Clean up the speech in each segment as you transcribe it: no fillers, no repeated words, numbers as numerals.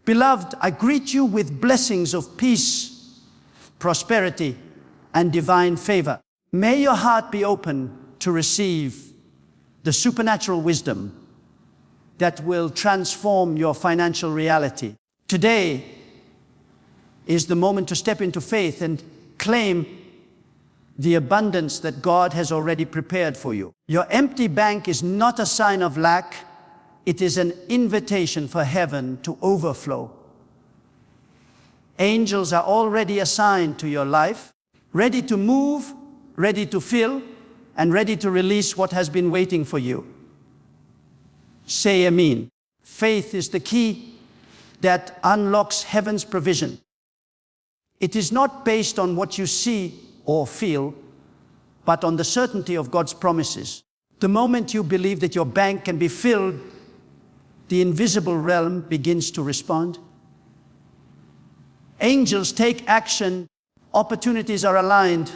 Beloved, I greet you with blessings of peace, prosperity, and divine favor. May your heart be open to receive the supernatural wisdom that will transform your financial reality. Today is the moment to step into faith and claim the abundance that God has already prepared for you. Your empty bank is not a sign of lack. It is an invitation for heaven to overflow. Angels are already assigned to your life, ready to move, ready to fill, and ready to release what has been waiting for you. Say Ameen. Faith is the key that unlocks heaven's provision. It is not based on what you see or feel, but on the certainty of God's promises. The moment you believe that your bank can be filled, the invisible realm begins to respond. Angels take action, opportunities are aligned,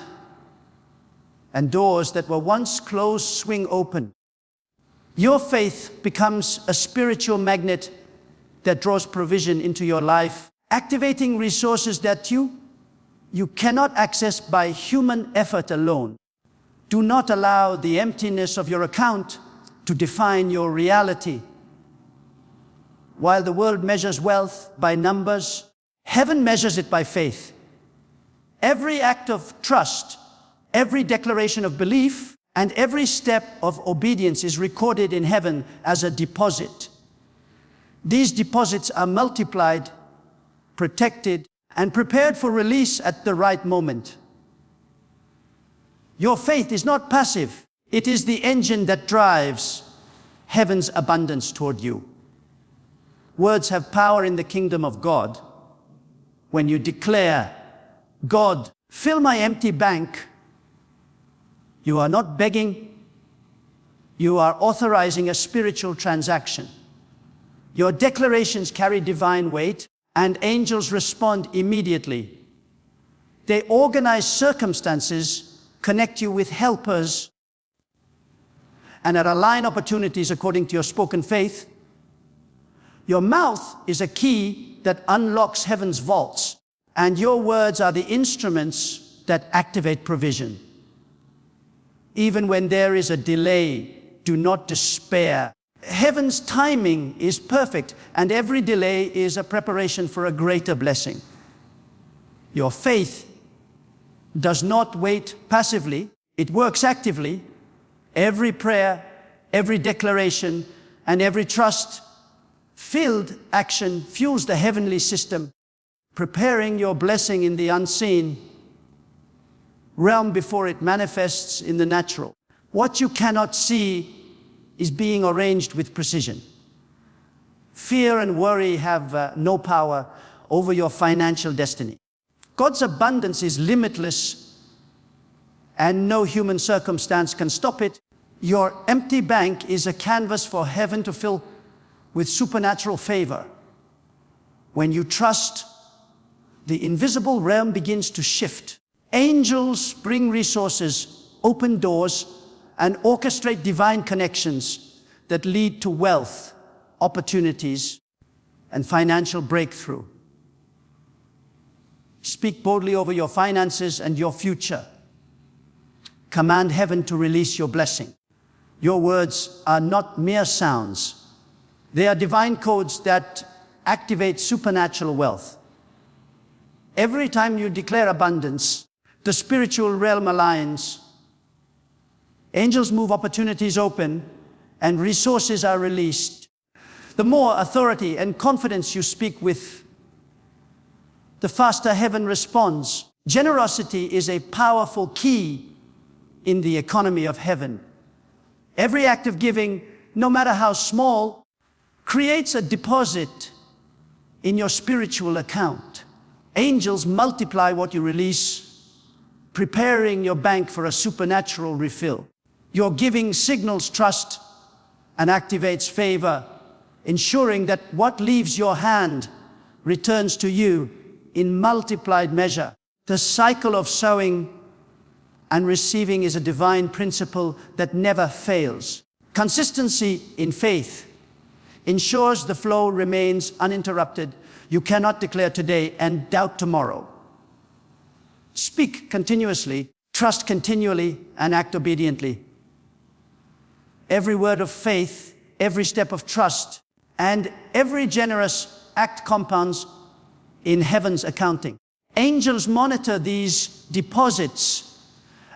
and doors that were once closed swing open. Your faith becomes a spiritual magnet that draws provision into your life, activating resources that you cannot access by human effort alone. Do not allow the emptiness of your account to define your reality. While the world measures wealth by numbers, heaven measures it by faith. Every act of trust, every declaration of belief, and every step of obedience is recorded in heaven as a deposit. These deposits are multiplied, protected, and prepared for release at the right moment. Your faith is not passive. It is the engine that drives heaven's abundance toward you. Words have power in the kingdom of God. When you declare, God, fill my empty bank, you are not begging, you are authorizing a spiritual transaction. Your declarations carry divine weight, and angels respond immediately. They organize circumstances, connect you with helpers, and align opportunities according to your spoken faith. Your mouth is a key that unlocks heaven's vaults, and your words are the instruments that activate provision. Even when there is a delay, do not despair. Heaven's timing is perfect, and every delay is a preparation for a greater blessing. Your faith does not wait passively, it works actively. Every prayer, every declaration, and every trust-filled action fuels the heavenly system, preparing your blessing in the unseen realm before it manifests in the natural. What you cannot see is being arranged with precision. Fear and worry have no power over your financial destiny. God's abundance is limitless, and no human circumstance can stop it. Your empty bank is a canvas for heaven to fill with supernatural favor. When you trust, the invisible realm begins to shift. Angels bring resources, open doors, and orchestrate divine connections that lead to wealth, opportunities, and financial breakthrough. Speak boldly over your finances and your future. Command heaven to release your blessing. Your words are not mere sounds. They are divine codes that activate supernatural wealth. Every time you declare abundance, the spiritual realm aligns. Angels move opportunities open, and resources are released. The more authority and confidence you speak with, the faster heaven responds. Generosity is a powerful key in the economy of heaven. Every act of giving, no matter how small, creates a deposit in your spiritual account. Angels multiply what you release, preparing your bank for a supernatural refill. Your giving signals trust and activates favor, ensuring that what leaves your hand returns to you in multiplied measure. The cycle of sowing and receiving is a divine principle that never fails. Consistency in faith ensures the flow remains uninterrupted. You cannot declare today and doubt tomorrow. Speak continuously, trust continually, and act obediently. Every word of faith, every step of trust, and every generous act compounds in heaven's accounting. Angels monitor these deposits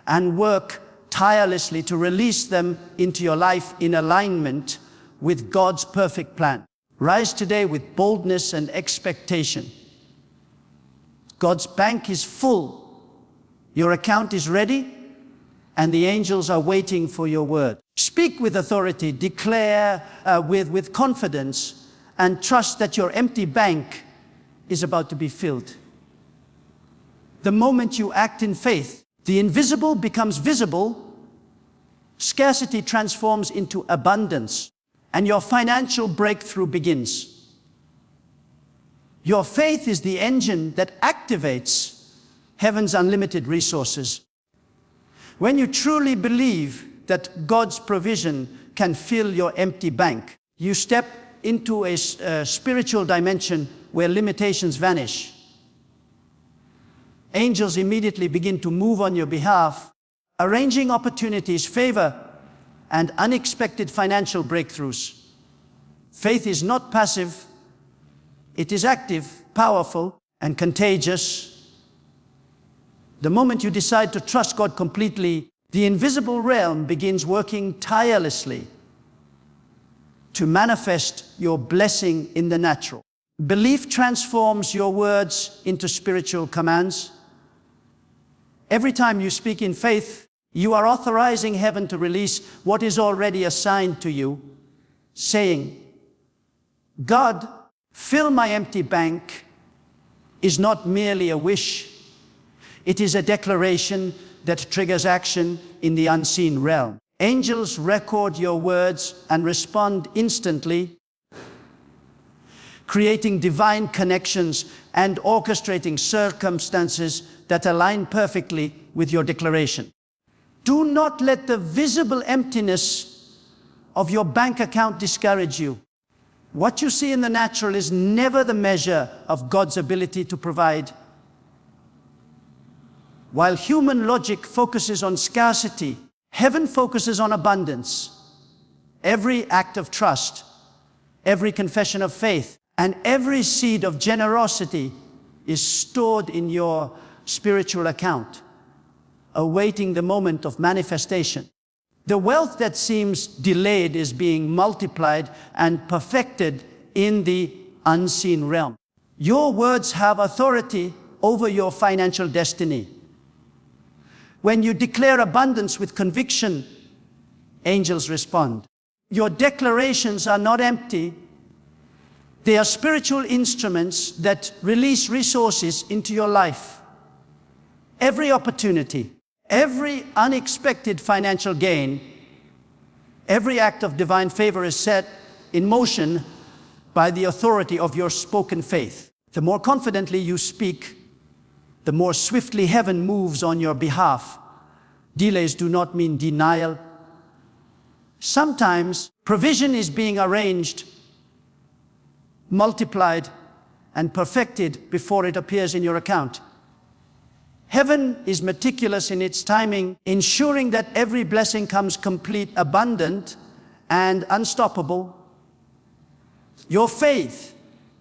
and work tirelessly to release them into your life in alignment with God's perfect plan. Rise today with boldness and expectation. God's bank is full. Your account is ready, and the angels are waiting for your word. Speak with authority, declare with confidence, and trust that your empty bank is about to be filled. The moment you act in faith, the invisible becomes visible, scarcity transforms into abundance, and your financial breakthrough begins. Your faith is the engine that activates heaven's unlimited resources. When you truly believe that God's provision can fill your empty bank, you step into a spiritual dimension where limitations vanish. Angels immediately begin to move on your behalf, arranging opportunities, favor, and unexpected financial breakthroughs. Faith is not passive, it is active, powerful, and contagious. The moment you decide to trust God completely, the invisible realm begins working tirelessly to manifest your blessing in the natural. Belief transforms your words into spiritual commands. Every time you speak in faith, you are authorizing heaven to release what is already assigned to you, saying, God, fill my empty bank, is not merely a wish. It is a declaration that triggers action in the unseen realm. Angels record your words and respond instantly, creating divine connections and orchestrating circumstances that align perfectly with your declaration. Do not let the visible emptiness of your bank account discourage you. What you see in the natural is never the measure of God's ability to provide. While human logic focuses on scarcity, heaven focuses on abundance. Every act of trust, every confession of faith, and every seed of generosity is stored in your spiritual account, awaiting the moment of manifestation. The wealth that seems delayed is being multiplied and perfected in the unseen realm. Your words have authority over your financial destiny. When you declare abundance with conviction, angels respond. Your declarations are not empty. They are spiritual instruments that release resources into your life. Every opportunity, every unexpected financial gain, every act of divine favor is set in motion by the authority of your spoken faith. The more confidently you speak, the more swiftly heaven moves on your behalf. Delays do not mean denial. Sometimes provision is being arranged, multiplied, and perfected before it appears in your account. Heaven is meticulous in its timing, ensuring that every blessing comes complete, abundant, and unstoppable. Your faith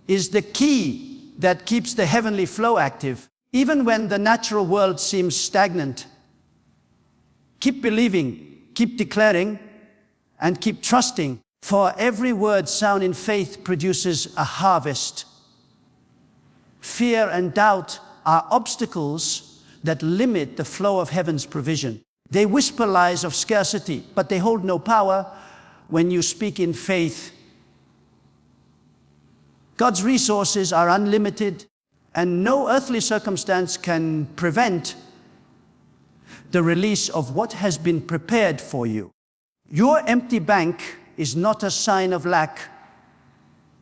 is the key that keeps the heavenly flow active, even when the natural world seems stagnant. Keep believing, keep declaring, and keep trusting, for every word sown in faith produces a harvest. Fear and doubt are obstacles that limit the flow of heaven's provision. They whisper lies of scarcity, but they hold no power when you speak in faith. God's resources are unlimited, and no earthly circumstance can prevent the release of what has been prepared for you. Your empty bank is not a sign of lack.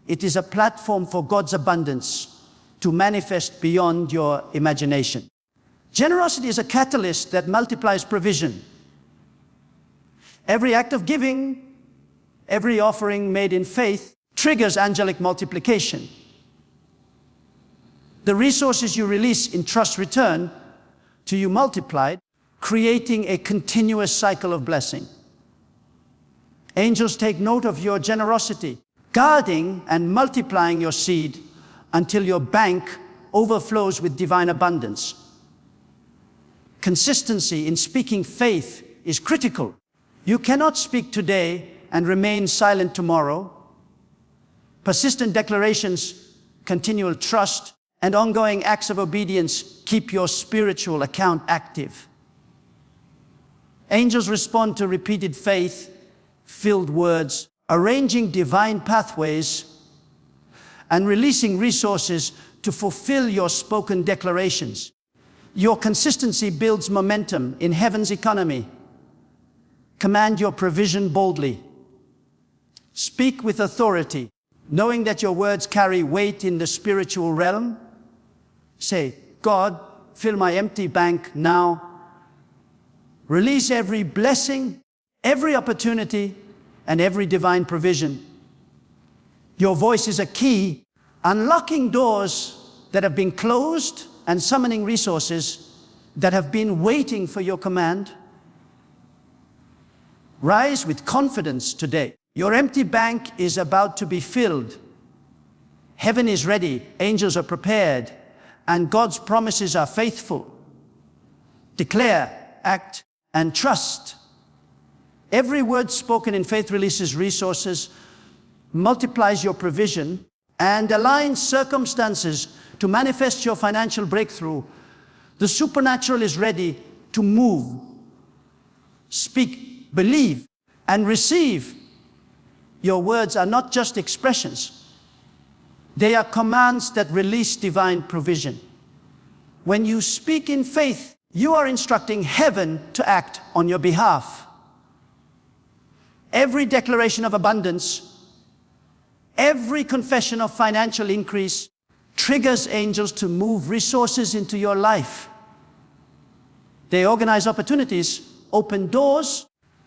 It is a platform for God's abundance to manifest beyond your imagination. Generosity is a catalyst that multiplies provision. Every act of giving, every offering made in faith triggers angelic multiplication. The resources you release in trust return to you multiplied, creating a continuous cycle of blessing. Angels take note of your generosity, guarding and multiplying your seed until your bank overflows with divine abundance. Consistency in speaking faith is critical. You cannot speak today and remain silent tomorrow. Persistent declarations, continual trust, and ongoing acts of obedience keep your spiritual account active. Angels respond to repeated faith-filled words, arranging divine pathways and releasing resources to fulfill your spoken declarations. Your consistency builds momentum in heaven's economy. Command your provision boldly. Speak with authority, knowing that your words carry weight in the spiritual realm. Say, God, fill my empty bank now. Release every blessing, every opportunity, and every divine provision. Your voice is a key, unlocking doors that have been closed and summoning resources that have been waiting for your command. Rise with confidence today. Your empty bank is about to be filled. Heaven is ready, angels are prepared, and God's promises are faithful. Declare, act, and trust. Every word spoken in faith releases resources, multiplies your provision, and aligns circumstances to manifest your financial breakthrough. The supernatural is ready to move. Speak, believe, and receive. Your words are not just expressions. They are commands that release divine provision. When you speak in faith, you are instructing heaven to act on your behalf. Every declaration of abundance, every confession of financial increase triggers angels to move resources into your life. They organize opportunities, open doors,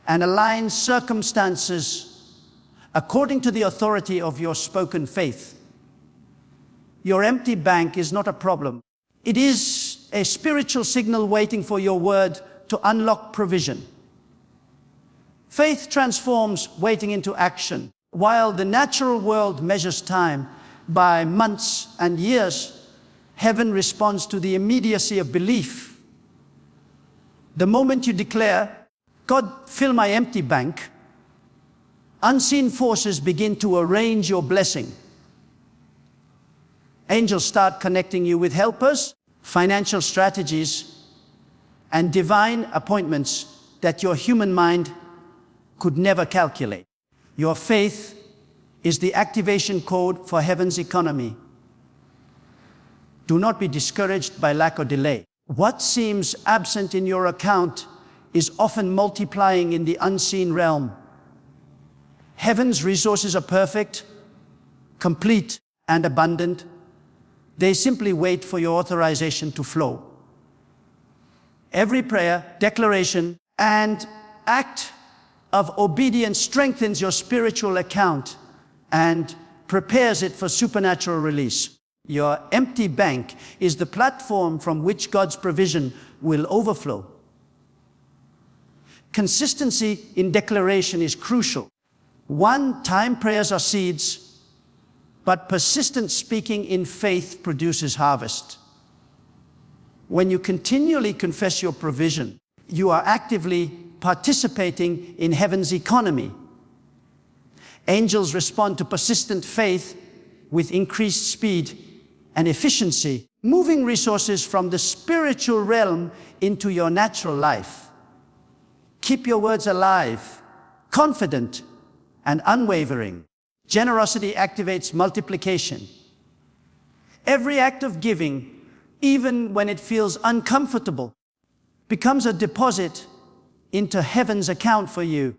and align circumstances according to the authority of your spoken faith. Your empty bank is not a problem. It is a spiritual signal waiting for your word to unlock provision. Faith transforms waiting into action. While the natural world measures time by months and years, heaven responds to the immediacy of belief. The moment you declare, God, fill my empty bank, unseen forces begin to arrange your blessing. Angels start connecting you with helpers, financial strategies, and divine appointments that your human mind could never calculate. Your faith is the activation code for heaven's economy. Do not be discouraged by lack or delay. What seems absent in your account is often multiplying in the unseen realm. Heaven's resources are perfect, complete, and abundant. They simply wait for your authorization to flow. Every prayer, declaration, and act of obedience strengthens your spiritual account and prepares it for supernatural release. Your empty bank is the platform from which God's provision will overflow. Consistency in declaration is crucial. One-time prayers are seeds, but persistent speaking in faith produces harvest. When you continually confess your provision, you are actively participating in heaven's economy. Angels respond to persistent faith with increased speed and efficiency, moving resources from the spiritual realm into your natural life. Keep your words alive, confident, and unwavering. Generosity activates multiplication. Every act of giving, even when it feels uncomfortable, becomes a deposit into heaven's account for you.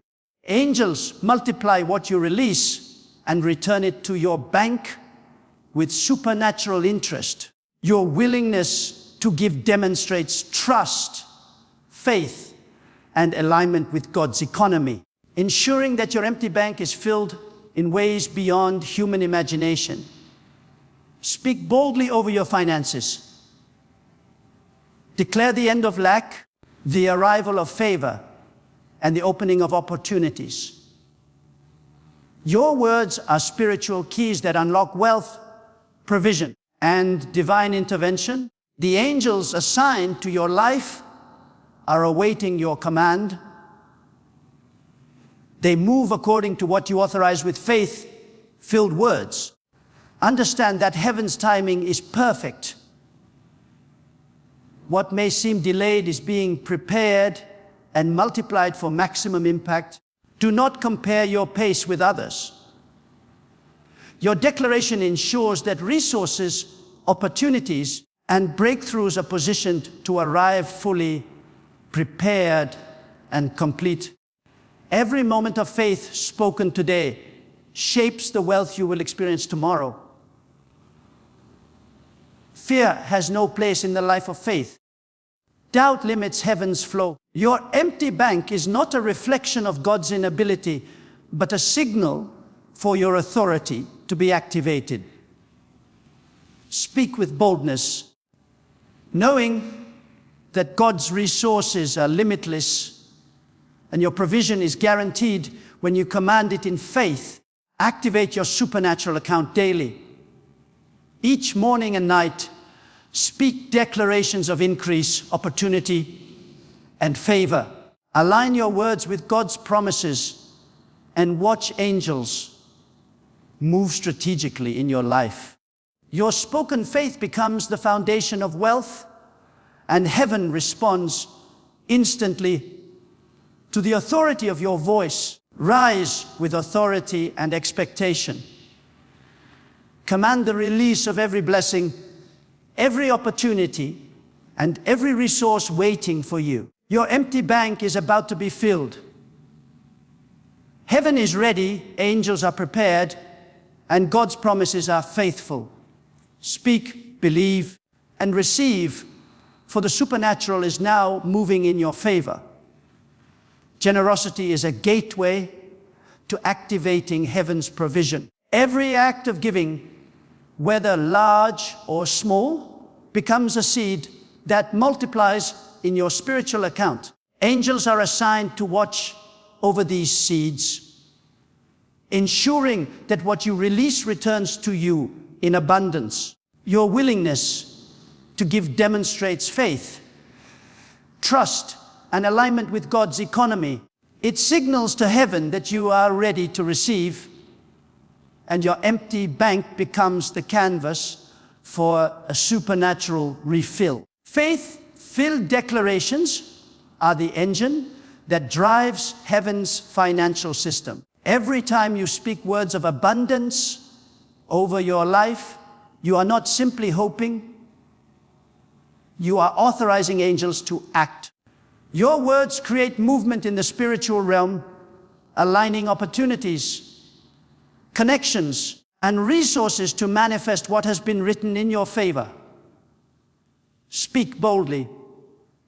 Angels multiply what you release and return it to your bank with supernatural interest. Your willingness to give demonstrates trust, faith, and alignment with God's economy. Ensuring that your empty bank is filled in ways beyond human imagination. Speak boldly over your finances. Declare the end of lack, the arrival of favor, and the opening of opportunities. Your words are spiritual keys that unlock wealth, provision, and divine intervention. The angels assigned to your life are awaiting your command. They move according to what you authorize with faith-filled words. Understand that heaven's timing is perfect. What may seem delayed is being prepared and multiplied for maximum impact. Do not compare your pace with others. Your declaration ensures that resources, opportunities, and breakthroughs are positioned to arrive fully prepared and complete. Every moment of faith spoken today shapes the wealth you will experience tomorrow. Fear has no place in the life of faith. Doubt limits heaven's flow. Your empty bank is not a reflection of God's inability, but a signal for your authority to be activated. Speak with boldness, knowing that God's resources are limitless and your provision is guaranteed when you command it in faith. Activate your supernatural account daily. Each morning and night, speak declarations of increase, opportunity, and favor. Align your words with God's promises and watch angels move strategically in your life. Your spoken faith becomes the foundation of wealth, and heaven responds instantly to the authority of your voice. Rise with authority and expectation. Command the release of every blessing, every opportunity, and every resource waiting for you. Your empty bank is about to be filled. Heaven is ready, angels are prepared, and God's promises are faithful. Speak, believe, and receive, for the supernatural is now moving in your favor. Generosity is a gateway to activating heaven's provision. Every act of giving, whether large or small, becomes a seed that multiplies in your spiritual account. Angels are assigned to watch over these seeds, ensuring that what you release returns to you in abundance. Your willingness to give demonstrates faith, trust, and alignment with God's economy. It signals to heaven that you are ready to receive, and your empty bank becomes the canvas for a supernatural refill. Faith-filled declarations are the engine that drives heaven's financial system. Every time you speak words of abundance over your life, you are not simply hoping, you are authorizing angels to act. Your words create movement in the spiritual realm, aligning opportunities, connections, and resources to manifest what has been written in your favor. Speak boldly,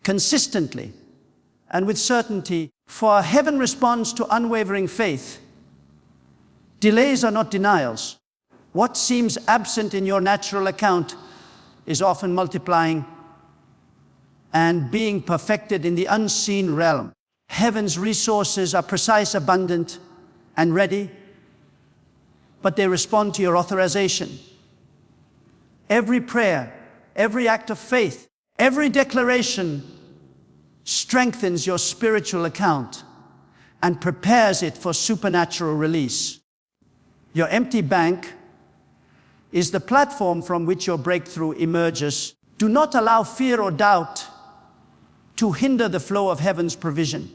consistently, and with certainty, for heaven responds to unwavering faith. Delays are not denials. What seems absent in your natural account is often multiplying and being perfected in the unseen realm. Heaven's resources are precise, abundant, and ready, but they respond to your authorization. Every prayer, every act of faith, every declaration strengthens your spiritual account and prepares it for supernatural release. Your empty bank is the platform from which your breakthrough emerges. Do not allow fear or doubt to hinder the flow of heaven's provision.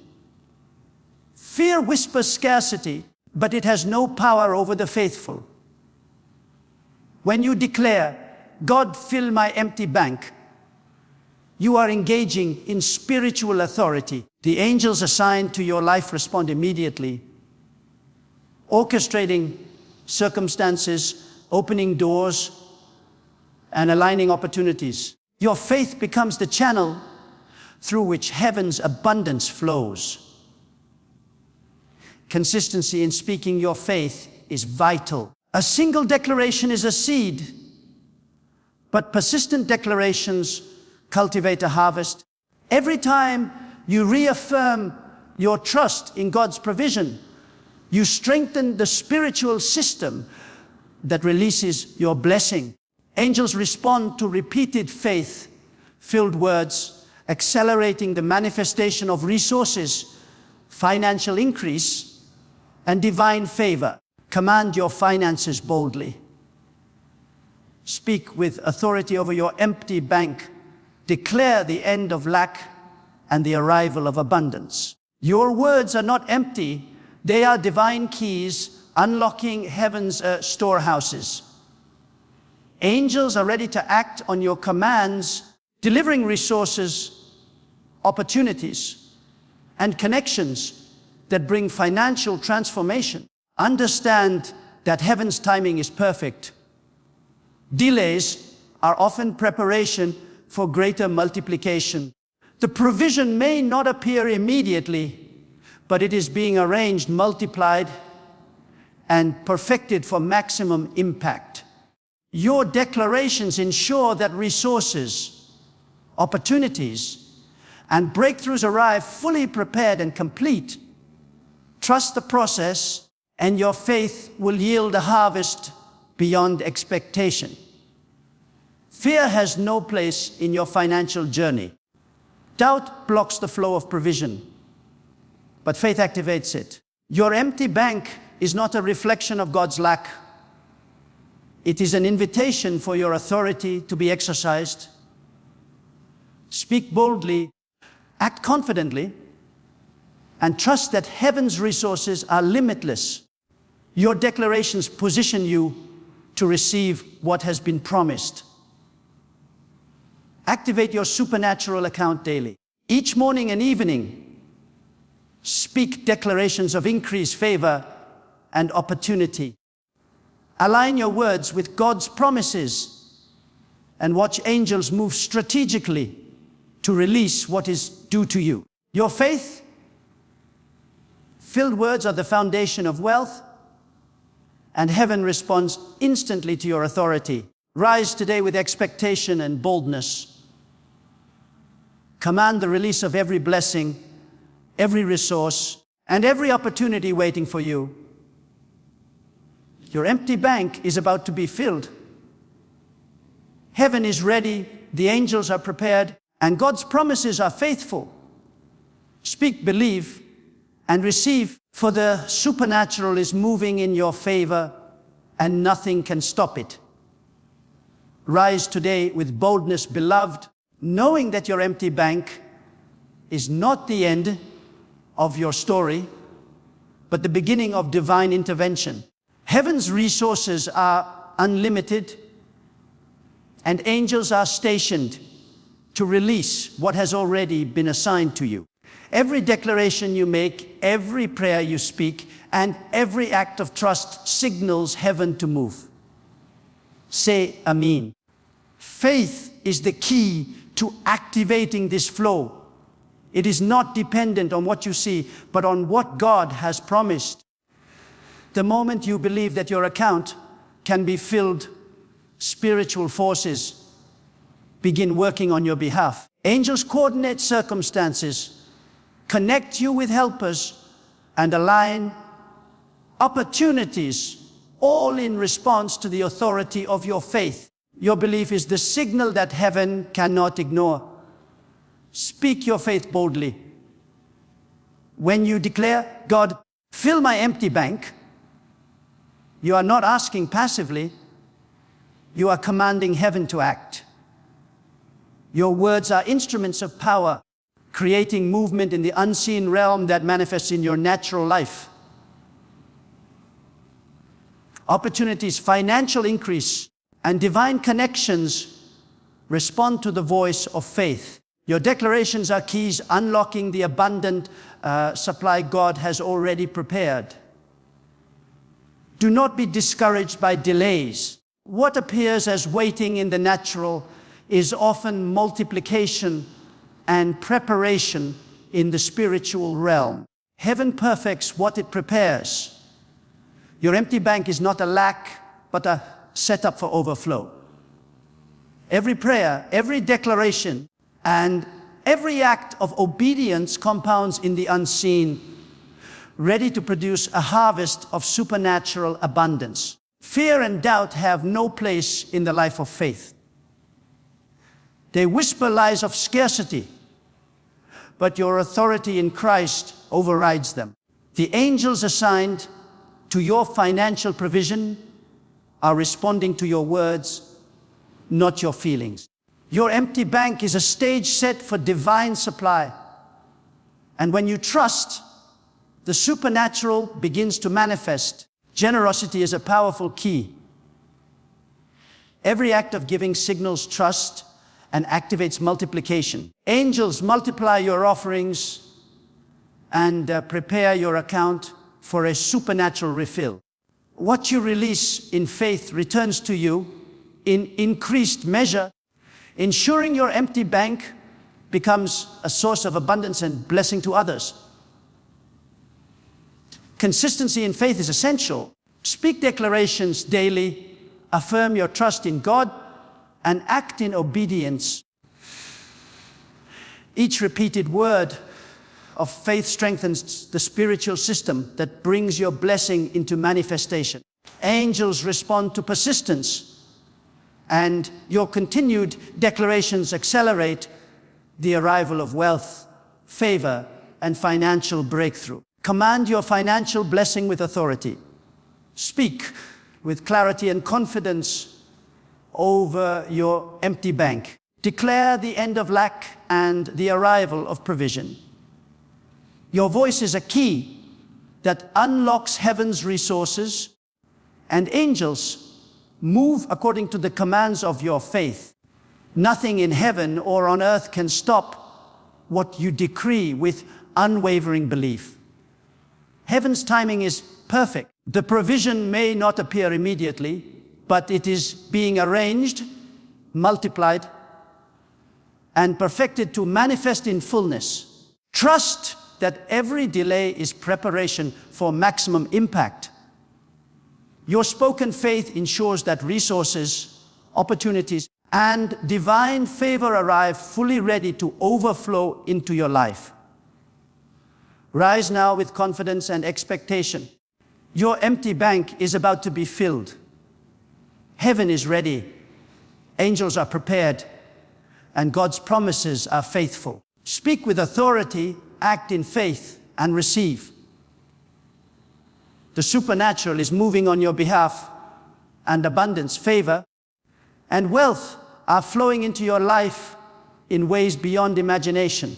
Fear whispers scarcity, but it has no power over the faithful. When you declare, "God, fill my empty bank," you are engaging in spiritual authority. The angels assigned to your life respond immediately, orchestrating circumstances, opening doors, and aligning opportunities. Your faith becomes the channel through which heaven's abundance flows. Consistency in speaking your faith is vital. A single declaration is a seed, but persistent declarations cultivate a harvest. Every time you reaffirm your trust in God's provision, you strengthen the spiritual system that releases your blessing. Angels respond to repeated faith-filled words, accelerating the manifestation of resources, financial increase, and divine favor. Command your finances boldly. Speak with authority over your empty bank. Declare the end of lack and the arrival of abundance. Your words are not empty. They are divine keys unlocking heaven's storehouses. Angels are ready to act on your commands, delivering resources, opportunities, and connections that bring financial transformation. Understand that heaven's timing is perfect. Delays are often preparation for greater multiplication. The provision may not appear immediately, but it is being arranged, multiplied, and perfected for maximum impact. Your declarations ensure that resources, opportunities, and breakthroughs arrive fully prepared and complete. Trust the process, and your faith will yield a harvest beyond expectation. Fear has no place in your financial journey. Doubt blocks the flow of provision, but faith activates it. Your empty bank is not a reflection of God's lack. It is an invitation for your authority to be exercised. Speak boldly, act confidently, and trust that heaven's resources are limitless. Your declarations position you to receive what has been promised. Activate your supernatural account daily. Each morning and evening, speak declarations of increase, favor, and opportunity. Align your words with God's promises and watch angels move strategically to release what is due to you. Your faith-filled words are the foundation of wealth, and heaven responds instantly to your authority. Rise today with expectation and boldness. Command the release of every blessing, every resource, and every opportunity waiting for you. Your empty bank is about to be filled. Heaven is ready, the angels are prepared, and God's promises are faithful. Speak, believe, and receive, for the supernatural is moving in your favor, and nothing can stop it. Rise today with boldness, beloved, knowing that your empty bank is not the end of your story, but the beginning of divine intervention. Heaven's resources are unlimited, and angels are stationed to release what has already been assigned to you. Every declaration you make, every prayer you speak, and every act of trust signals heaven to move. Say Ameen. Faith is the key to activating this flow. It is not dependent on what you see, but on what God has promised. The moment you believe that your account can be filled, spiritual forces begin working on your behalf. Angels coordinate circumstances, connect you with helpers, and align opportunities, all in response to the authority of your faith. Your belief is the signal that heaven cannot ignore. Speak your faith boldly. When you declare, God, fill my empty bank, you are not asking passively, you are commanding heaven to act. Your words are instruments of power, creating movement in the unseen realm that manifests in your natural life. Opportunities, financial increase, and divine connections respond to the voice of faith. Your declarations are keys unlocking the abundant supply God has already prepared. Do not be discouraged by delays. What appears as waiting in the natural is often multiplication and preparation in the spiritual realm. Heaven perfects what it prepares. Your empty bank is not a lack, but a setup for overflow. Every prayer, every declaration, and every act of obedience compounds in the unseen, ready to produce a harvest of supernatural abundance. Fear and doubt have no place in the life of faith. They whisper lies of scarcity, but your authority in Christ overrides them. The angels assigned to your financial provision are responding to your words, not your feelings. Your empty bank is a stage set for divine supply. And when you trust, the supernatural begins to manifest. Generosity is a powerful key. Every act of giving signals trust and activates multiplication. Angels multiply your offerings and prepare your account for a supernatural refill. What you release in faith returns to you in increased measure, ensuring your empty bank becomes a source of abundance and blessing to others. Consistency in faith is essential. Speak declarations daily, affirm your trust in God, and act in obedience. Each repeated word of faith strengthens the spiritual system that brings your blessing into manifestation. Angels respond to persistence, and your continued declarations accelerate the arrival of wealth, favor, and financial breakthrough. Command your financial blessing with authority. Speak with clarity and confidence over your empty bank. Declare the end of lack and the arrival of provision. Your voice is a key that unlocks heaven's resources, and angels move according to the commands of your faith. Nothing in heaven or on earth can stop what you decree with unwavering belief. Heaven's timing is perfect. The provision may not appear immediately, but it is being arranged, multiplied, and perfected to manifest in fullness. Trust that every delay is preparation for maximum impact. Your spoken faith ensures that resources, opportunities, and divine favor arrive fully ready to overflow into your life. Rise now with confidence and expectation. Your empty bank is about to be filled. Heaven is ready. Angels are prepared, and God's promises are faithful. Speak with authority, act in faith, and receive. The supernatural is moving on your behalf, and abundance, favor, and wealth are flowing into your life in ways beyond imagination.